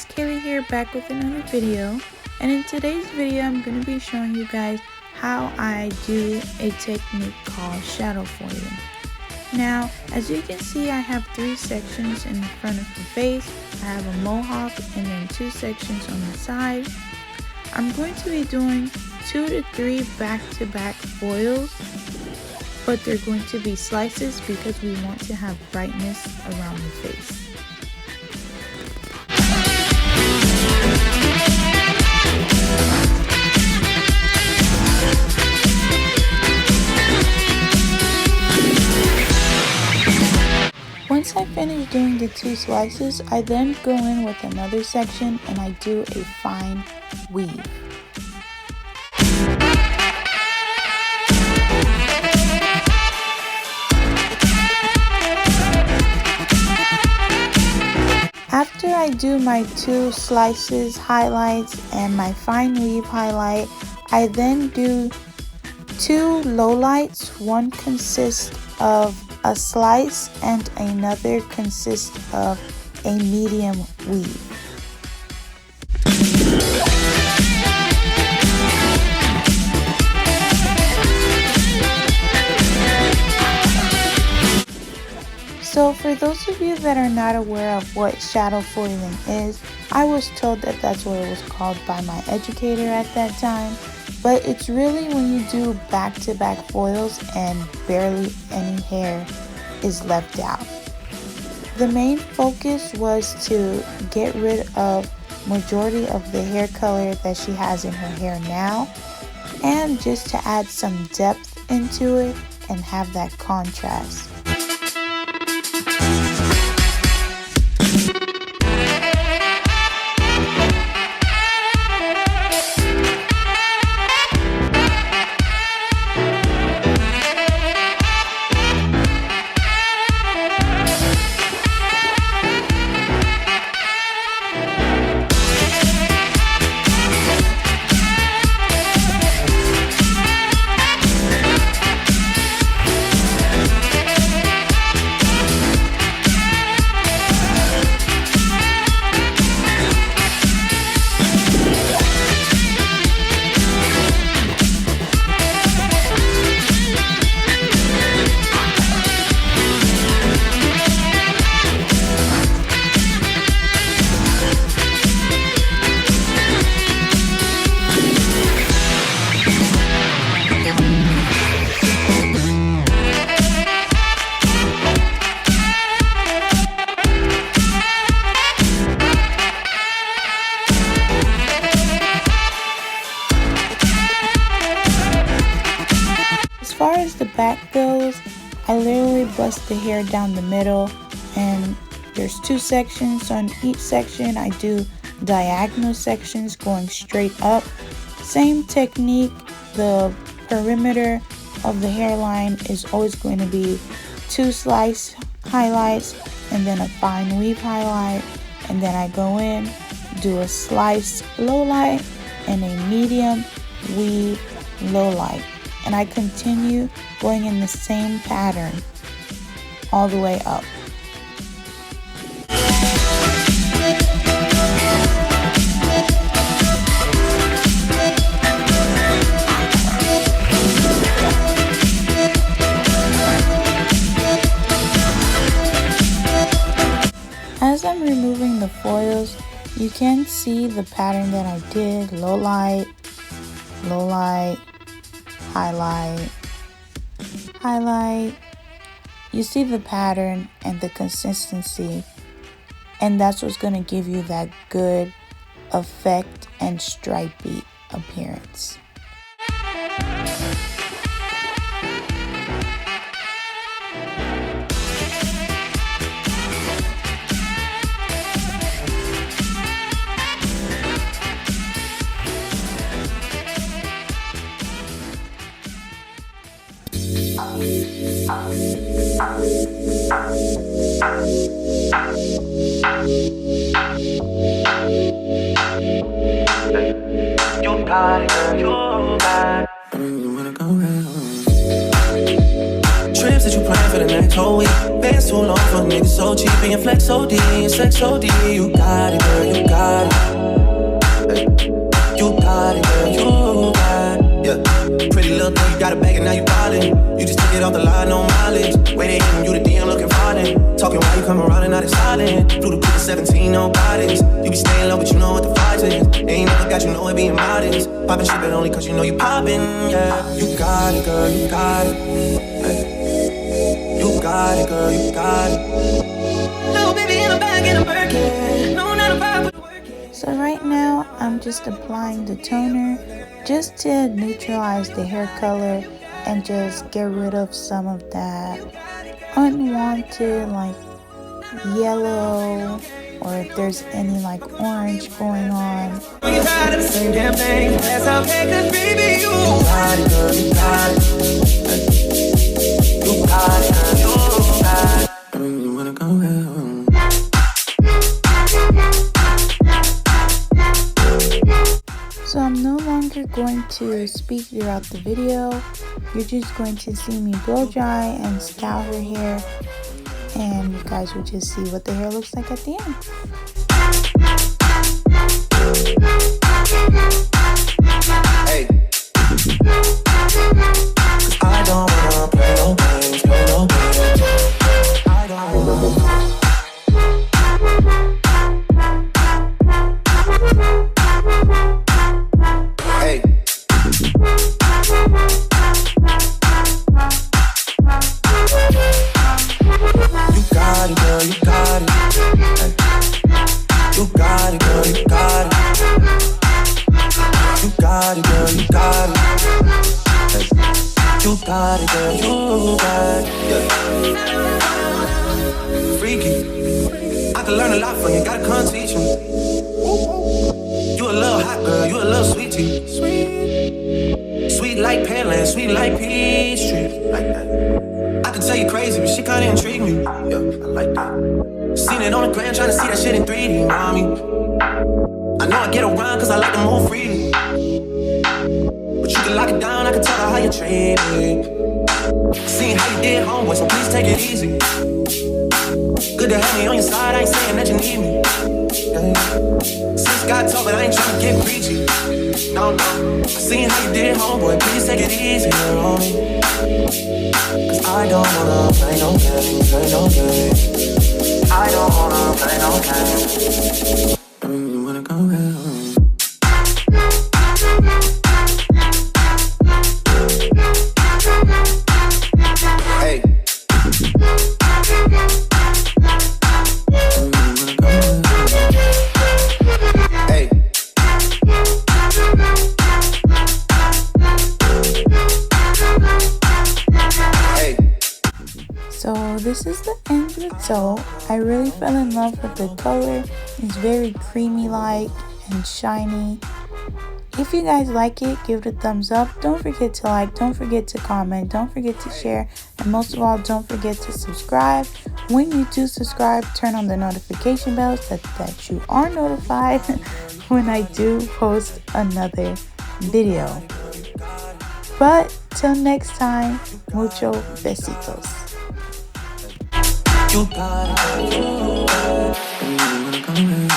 guys, Kaylee here, back with another video. And in today's video I'm going to be showing you guys how I do a technique called shadow foiling. Now, as you can see, I have 3 sections in the front of the face. I have a mohawk and then 2 sections on the side. I'm going to be doing 2 to 3 back-to-back foils, but they're going to be slices because we want to have brightness around the face. Once I finish doing the 2 slices, I then go in with another section and I do a fine weave. After I do my 2 slices, highlights, and my fine weave highlight, I then do 2 lowlights. One consists of a slice and another consists of a medium weave. So for those of you that are not aware of what shadow foiling is, I was told that that's what it was called by my educator at that time. But it's really when you do back-to-back foils and barely any hair is left out. The main focus was to get rid of majority of the hair color that she has in her hair now, and just to add some depth into it and have that contrast. As far as the back goes, I literally bust the hair down the middle, and there's 2 sections. On each section I do diagonal sections going straight up. Same technique, the perimeter of the hairline is always going to be 2 slice highlights and then a fine weave highlight, and then I go in, do a slice low light and a medium weave low light. And I continue going in the same pattern all the way up. As I'm removing the foils, you can see the pattern that I did: low light, highlight, highlight. You see the pattern and the consistency, and that's what's going to give you that good effect and stripy appearance. You got it, you got it. Trips that you plan for the next whole week. Bands too long for niggas so cheap and your flex OD and sex OD. You got it, girl, you got 17, no bodies. You be staying low, but you know what the price is. Ain't never got you know it being modest. Poppin' shit, but only cause you know you poppin', yeah. You got it, girl, you got it. Hey. You got it, girl, you got it. Little baby in the bag in a Birkin. No, not a vibe. So right now, I'm just applying the toner just to neutralize the hair color and just get rid of some of that unwanted like yellow, or if there's any like orange going on. You got the same damn thing. That's how big baby you got it, girl, you got it. You got it, girl, you got it. You wanna go home? So I'm no longer going to speak throughout the video. You're just going to see me blow dry and style her hair, and you guys will just see what the hair looks like at the end. Hey. I don't wanna play no games, play no games. I don't wanna. Hey. You got it, girl, you got it. Hey. You got it, girl, you got it. You got it, girl, you got it. Hey. You got it, girl, you got it. Yeah. Freaky. I can learn a lot from you, gotta come teach me. You a little hot girl, you a little sweetie. Sweet like Pearland, sweet like Peachtree. Like that. I could tell you crazy, but she kinda intrigue me. Yeah, I like that. Seen it on the gram, tryna see that shit in 3D, mommy. I know I get around cause I like to move freely. But you can lock it down, I can tell her how you treat me. Seen how you did, homeboy, so please take it easy. Good to have me on your side, I ain't saying that you need me. Yeah. Since God told me I ain't tryna get preachy. No, no. I seen how you did, homeboy, please take it easy on me. Cause I don't wanna play no games, play no games. I don't wanna play no games. You wanna go home? Hey. Hey. Hey. So this is the end result. I really fell in love with the color. It's very creamy like and shiny. If you guys like it, give it a thumbs up. Don't forget to like, don't forget to comment, don't forget to share, and most of all, don't forget to subscribe. When you do subscribe, turn on the notification bell so that you are notified when I do post another video. But till next time, mucho besitos. You got it.